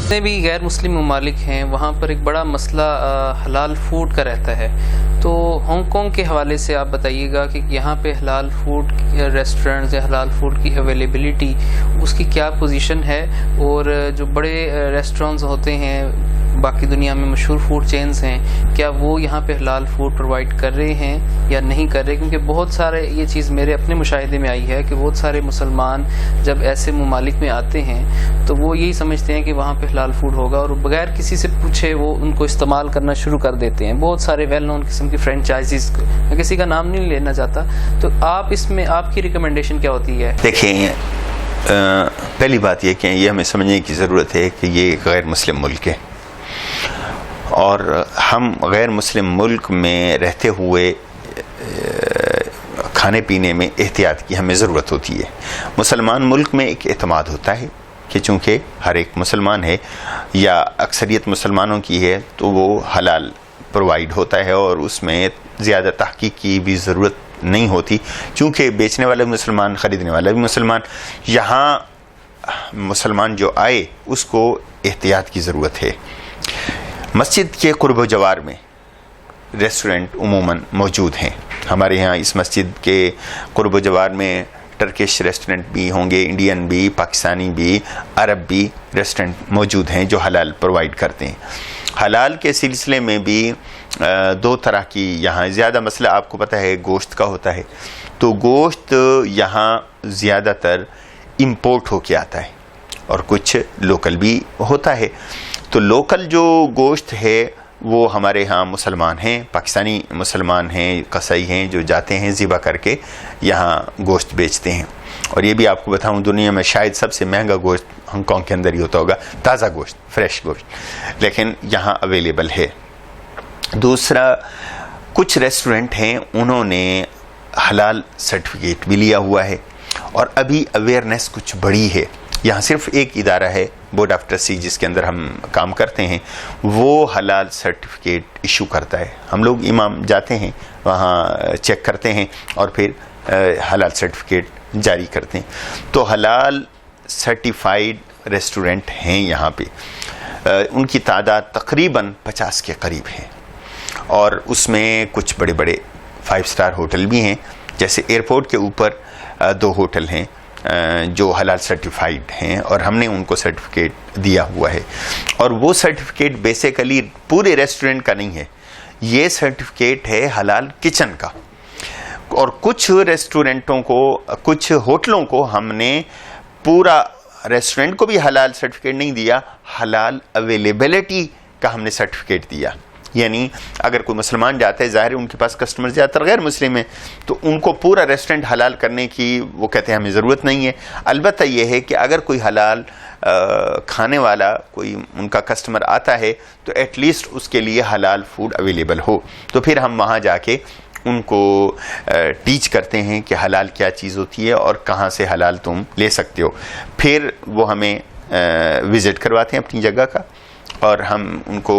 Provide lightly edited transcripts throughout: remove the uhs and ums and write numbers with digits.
جتنے بھی غیر مسلم ممالک ہیں وہاں پر ایک بڑا مسئلہ حلال فوڈ کا رہتا ہے. تو ہانگ کانگ کے حوالے سے آپ بتائیے گا کہ یہاں پہ حلال فوڈ ریسٹورنٹس یا حلال فوڈ کی اویلیبلٹی اس کی کیا پوزیشن ہے, اور جو بڑے ریسٹورنٹس ہوتے ہیں باقی دنیا میں مشہور فوڈ چینز ہیں کیا وہ یہاں پہ حلال فوڈ پرووائڈ کر رہے ہیں یا نہیں کر رہے؟ کیونکہ بہت سارے یہ چیز میرے اپنے مشاہدے میں آئی ہے کہ بہت سارے مسلمان جب ایسے ممالک میں آتے ہیں تو وہ یہی سمجھتے ہیں کہ وہاں پہ حلال فوڈ ہوگا اور بغیر کسی سے پوچھے وہ ان کو استعمال کرنا شروع کر دیتے ہیں. بہت سارے ویل نون قسم کی فرینچائزیز, میں کسی کا نام نہیں لینا چاہتا, تو آپ اس میں آپ کی ریکمنڈیشن کیا ہوتی ہے؟ دیکھیں, پہلی بات یہ کہ یہ ہمیں سمجھنے کی ضرورت ہے کہ یہ ایک غیر مسلم ملک ہے اور ہم غیر مسلم ملک میں رہتے ہوئے کھانے پینے میں احتیاط کی ہمیں ضرورت ہوتی ہے. مسلمان ملک میں ایک اعتماد ہوتا ہے کہ چونکہ ہر ایک مسلمان ہے یا اکثریت مسلمانوں کی ہے تو وہ حلال پرووائڈ ہوتا ہے اور اس میں زیادہ تحقیق کی بھی ضرورت نہیں ہوتی, چونکہ بیچنے والا بھی مسلمان, خریدنے والا بھی مسلمان. یہاں مسلمان جو آئے اس کو احتیاط کی ضرورت ہے. مسجد کے قرب و جوار میں ریسٹورنٹ عموماً موجود ہیں. ہمارے یہاں اس مسجد کے قرب و جوار میں ٹرکش ریسٹورنٹ بھی ہوں گے, انڈین بھی, پاکستانی بھی, عرب بھی ریسٹورنٹ موجود ہیں جو حلال پرووائڈ کرتے ہیں. حلال کے سلسلے میں بھی دو طرح کی یہاں زیادہ مسئلہ آپ کو پتہ ہے گوشت کا ہوتا ہے, تو گوشت یہاں زیادہ تر امپورٹ ہو کے آتا ہے اور کچھ لوکل بھی ہوتا ہے. تو لوکل جو گوشت ہے وہ ہمارے ہاں مسلمان ہیں, پاکستانی مسلمان ہیں, قصائی ہیں جو جاتے ہیں ذبح کر کے یہاں گوشت بیچتے ہیں. اور یہ بھی آپ کو بتاؤں دنیا میں شاید سب سے مہنگا گوشت ہانگ کانگ کے اندر ہی ہوتا ہوگا, تازہ گوشت, فریش گوشت, لیکن یہاں اویلیبل ہے. دوسرا, کچھ ریسٹورنٹ ہیں انہوں نے حلال سرٹیفکیٹ بھی لیا ہوا ہے اور ابھی اویئرنیس کچھ بڑی ہے. یہاں صرف ایک ادارہ ہے بورڈ آف ٹرسٹی جس کے اندر ہم کام کرتے ہیں, وہ حلال سرٹیفکیٹ ایشو کرتا ہے. ہم لوگ امام جاتے ہیں وہاں چیک کرتے ہیں اور پھر حلال سرٹیفکیٹ جاری کرتے ہیں. تو حلال سرٹیفائیڈ ریسٹورنٹ ہیں یہاں پہ, ان کی تعداد تقریباً 50 کے قریب ہے اور اس میں کچھ بڑے بڑے 5 اسٹار ہوٹل بھی ہیں. جیسے ایئرپورٹ کے اوپر 2 ہوٹل ہیں جو حلال سرٹیفائیڈ ہیں اور ہم نے ان کو سرٹیفکیٹ دیا ہوا ہے. اور وہ سرٹیفکیٹ بیسیکلی پورے ریسٹورنٹ کا نہیں ہے, یہ سرٹیفکیٹ ہے حلال کچن کا. اور کچھ ریسٹورنٹوں کو, کچھ ہوٹلوں کو ہم نے پورا ریسٹورنٹ کو بھی حلال سرٹیفکیٹ نہیں دیا, حلال اویلیبلٹی کا ہم نے سرٹیفکیٹ دیا. یعنی اگر کوئی مسلمان جاتا ہے, ظاہر ہے ان کے پاس کسٹمر زیادہ تر غیر مسلم ہیں, تو ان کو پورا ریسٹورنٹ حلال کرنے کی وہ کہتے ہیں ہمیں ضرورت نہیں ہے. البتہ یہ ہے کہ اگر کوئی حلال کھانے والا کوئی ان کا کسٹمر آتا ہے تو ایٹ لیسٹ اس کے لیے حلال فوڈ اویلیبل ہو, تو پھر ہم وہاں جا کے ان کو ٹیچ کرتے ہیں کہ حلال کیا چیز ہوتی ہے اور کہاں سے حلال تم لے سکتے ہو. پھر وہ ہمیں وزٹ کرواتے ہیں اپنی جگہ کا اور ہم ان کو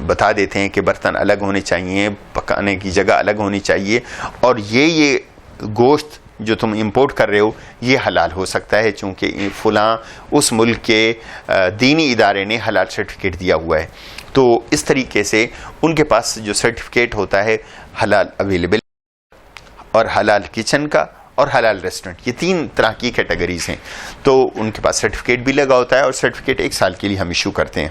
بتا دیتے ہیں کہ برتن الگ ہونے چاہیے, پکانے کی جگہ الگ ہونی چاہیے, اور یہ گوشت جو تم امپورٹ کر رہے ہو یہ حلال ہو سکتا ہے چونکہ فلاں اس ملک کے دینی ادارے نے حلال سرٹیفکیٹ دیا ہوا ہے. تو اس طریقے سے ان کے پاس جو سرٹیفکیٹ ہوتا ہے حلال اویلیبل اور حلال کچن کا اور حلال ریسٹورنٹ, یہ 3 طرح کی کیٹیگریز ہیں. تو ان کے پاس سرٹیفکیٹ بھی لگا ہوتا ہے اور سرٹیفکیٹ 1 سال کے لیے ہم ایشو کرتے ہیں.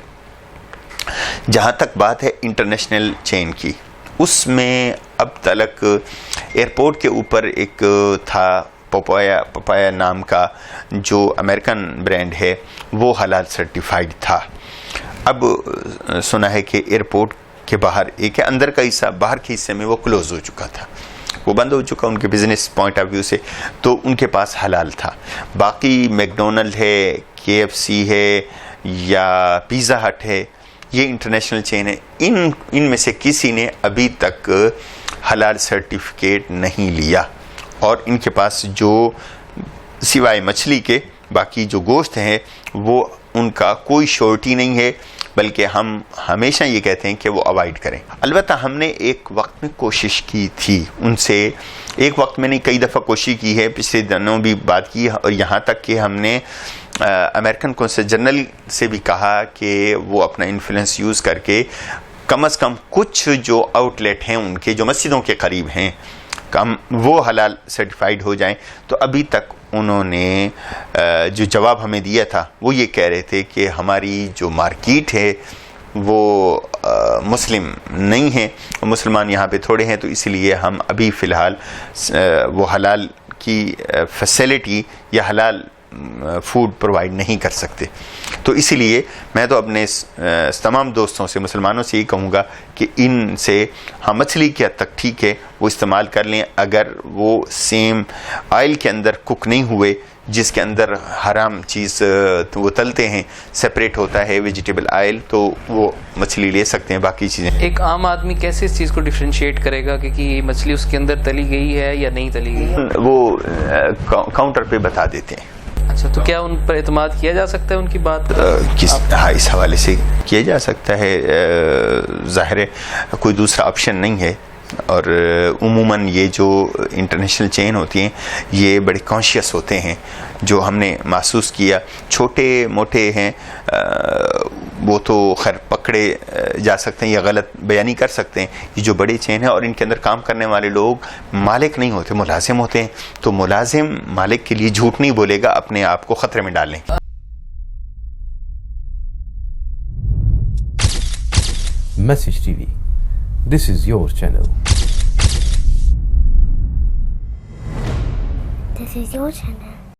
جہاں تک بات ہے انٹرنیشنل چین کی, اس میں اب تلک ایئرپورٹ کے اوپر ایک تھا پپایا نام کا جو امریکن برانڈ ہے, وہ حلال سرٹیفائیڈ تھا. اب سنا ہے کہ ایئرپورٹ کے باہر ایک اندر کا حصہ, باہر کے حصے میں وہ کلوز ہو چکا تھا, وہ بند ہو چکا ان کے بزنس پوائنٹ آف ویو سے, تو ان کے پاس حلال تھا. باقی میکڈونلڈ ہے, KFC ہے یا پیزا ہٹ ہے, یہ انٹرنیشنل چین ہے, ان میں سے کسی نے ابھی تک حلال سرٹیفکیٹ نہیں لیا اور ان کے پاس جو سوائے مچھلی کے باقی جو گوشت ہیں وہ ان کا کوئی شورٹی نہیں ہے. بلکہ ہم ہمیشہ یہ کہتے ہیں کہ وہ اوائڈ کریں. البتہ ہم نے ایک وقت میں کوشش کی تھی ان سے، ایک وقت میں نہیں کئی دفعہ کوشش کی ہے، پچھلے دنوں بھی بات کی، اور یہاں تک کہ ہم نے امریکن کونسل جنرل سے بھی کہا کہ وہ اپنا انفلوئنس یوز کر کے کم از کم کچھ جو آؤٹ لیٹ ہیں ان کے جو مسجدوں کے قریب ہیں وہ حلال سرٹیفائیڈ ہو جائیں. تو ابھی تک انہوں نے جو جواب ہمیں دیا تھا وہ یہ کہہ رہے تھے کہ ہماری جو مارکیٹ ہے وہ مسلم نہیں ہے، مسلمان یہاں پہ تھوڑے ہیں، تو اس لیے ہم ابھی فی الحال وہ حلال کی فیسلٹی یا حلال فوڈ پرووائڈ نہیں کر سکتے. تو اسی لیے میں تو اپنے تمام دوستوں سے، مسلمانوں سے یہ کہوں گا کہ ان سے ہاں مچھلی کی حد تک ٹھیک ہے وہ استعمال کر لیں، اگر وہ سیم آئل کے اندر کک نہیں ہوئے جس کے اندر حرام چیز وہ تلتے ہیں سپریٹ ہوتا ہے ویجیٹیبل آئل، تو وہ مچھلی لے سکتے ہیں. باقی چیزیں ایک عام آدمی کیسے اس چیز کو ڈیفرینشیٹ کرے گا کہ یہ مچھلی اس کے اندر تلی گئی ہے یا نہیں تلی گئی ہے؟ وہ کاؤنٹر پہ بتا دیتے ہیں. اچھا، تو کیا ان پر اعتماد کیا جا سکتا ہے؟ ان کی بات ہاں اس حوالے سے کیا جا سکتا ہے، ظاہر ہے کوئی دوسرا آپشن نہیں ہے. اور عموماً یہ جو انٹرنیشنل چین ہوتی ہیں یہ بڑے کانشیس ہوتے ہیں، جو ہم نے محسوس کیا. چھوٹے موٹے ہیں وہ تو خیر پکڑے جا سکتے ہیں یا غلط بیانی کر سکتے ہیں. یہ جو بڑی چین ہے اور ان کے اندر کام کرنے والے لوگ مالک نہیں ہوتے، ملازم ہوتے ہیں، تو ملازم مالک کے لیے جھوٹ نہیں بولے گا اپنے آپ کو خطرے میں ڈالنے. Message TV. This is your channel. This is your channel.